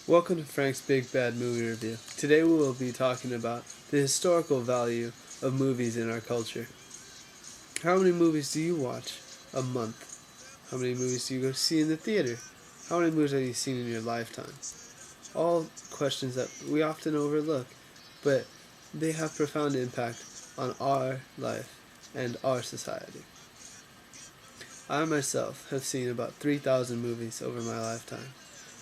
Welcome to Frank's Big Bad Movie Review. Today we will be talking about the historical value of movies in our culture. How many movies do you watch a month? How many movies do you go see in the theater? How many movies have you seen in your lifetime? All questions that we often overlook, but they have profound impact on our life and our society. I myself have seen about 3,000 movies over my lifetime.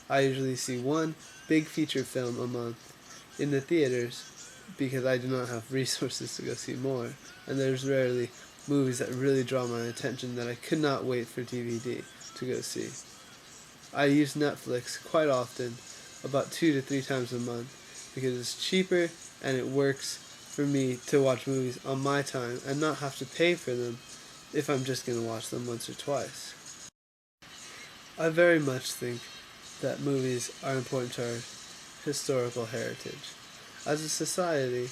I usually see one big feature film a month in the theaters because I do not have resources to go see more, and there's rarely movies that really draw my attention that I could not wait for DVD to go see. I use Netflix quite often, about 2 to 3 times a month, because it's cheaper and it works for me to watch movies on my time and not have to pay for them if I'm just going to watch them once or twice. I very much think that movies are important to our historical heritage. As a society,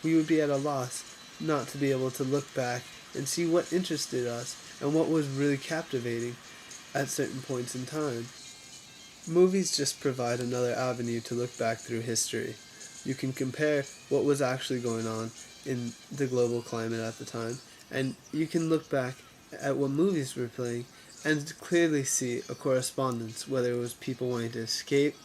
we would be at a loss not to be able to look back and see what interested us and what was really captivating at certain points in time. Movies just provide another avenue to look back through history. You can compare what was actually going on in the global climate at the time, and you can look back at what movies were playing and clearly see a correspondence, whether it was people wanting to escape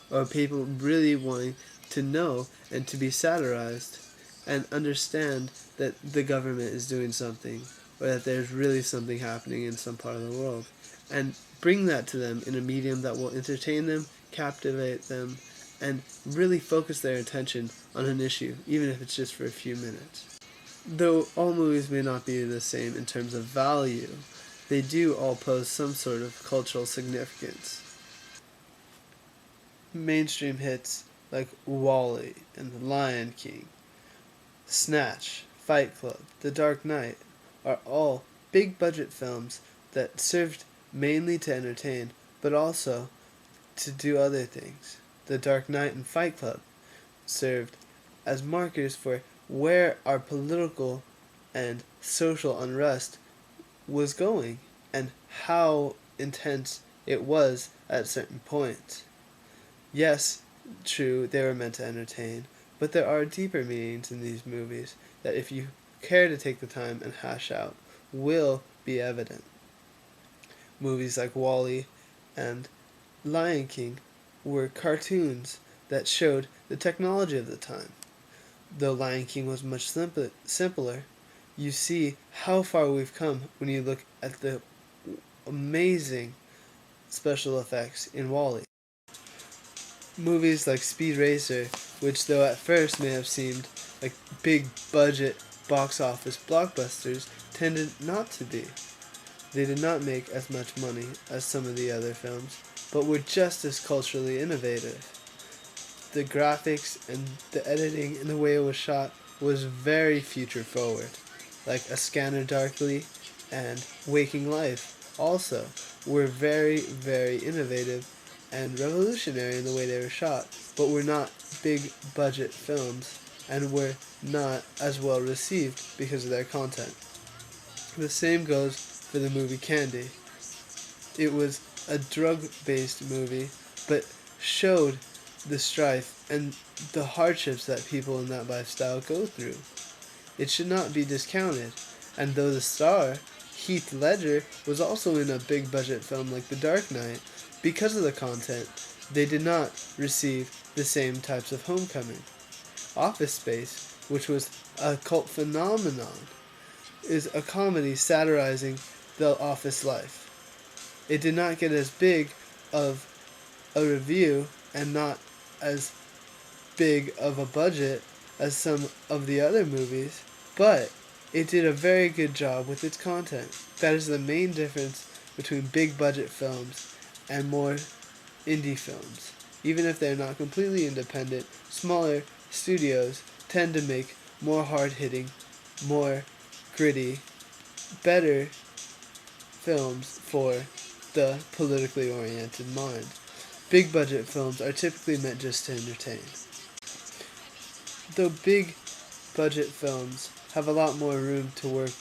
or people really wanting to know and to be satirized and understand that the government is doing something or that there's really something happening in some part of the world, and bring that to them in a medium that will entertain them, captivate them, and really focus their attention on an issue, even if it's just for a few minutes. Though all movies may not be the same in terms of value, they do all pose some sort of cultural significance. Mainstream hits like Wall-E and The Lion King, Snatch, Fight Club, The Dark Knight are all big budget films that served mainly to entertain, but also to do other things. The Dark Knight and Fight Club served as markers for where our political and social unrest was going and how intense it was at certain points. Yes, true, they were meant to entertain, but there are deeper meanings in these movies that if you care to take the time and hash out, will be evident. Movies like Wall-E and Lion King were cartoons that showed the technology of the time. Though Lion King was much simpler, you see how far we've come when you look at the amazing special effects in Wall-E. Movies like Speed Racer, which though at first may have seemed like big budget box office blockbusters, tended not to be. They did not make as much money as some of the other films, but were just as culturally innovative. The graphics and the editing and the way it was shot was very future forward, like A Scanner Darkly and Waking Life also were very, very innovative and revolutionary in the way they were shot, but were not big budget films and were not as well received because of their content. The same goes for the movie Candy. It was a drug-based movie, but showed the strife and the hardships that people in that lifestyle go through. It should not be discounted, and though the star, Heath Ledger, was also in a big budget film like The Dark Knight, because of the content, they did not receive the same types of homecoming. Office Space, which was a cult phenomenon, is a comedy satirizing the office life. It did not get as big of a review and not as big of a budget as some of the other movies, but it did a very good job with its content. That is the main difference between big budget films and more indie films. Even if they're not completely independent, smaller studios tend to make more hard-hitting, more gritty, better films for the politically oriented mind. Big budget films are typically meant just to entertain. Though big budget films have a lot more room to work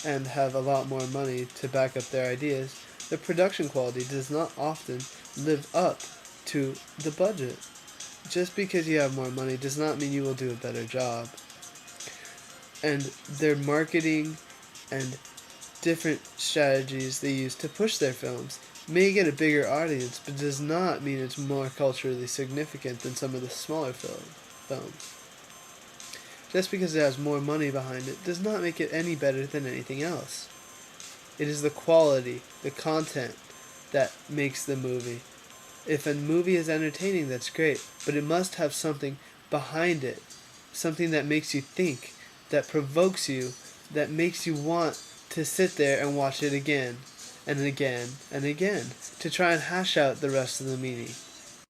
and have a lot more money to back up their ideas, the production quality does not often live up to the budget. Just because you have more money does not mean you will do a better job. And their marketing and different strategies they use to push their films may get a bigger audience, but does not mean it's more culturally significant than some of the smaller films. Just because it has more money behind it does not make it any better than anything else. It is the quality, the content, that makes the movie. If a movie is entertaining, that's great, but it must have something behind it. Something that makes you think, that provokes you, that makes you want to sit there and watch it again, and again, and again, to try and hash out the rest of the meaning.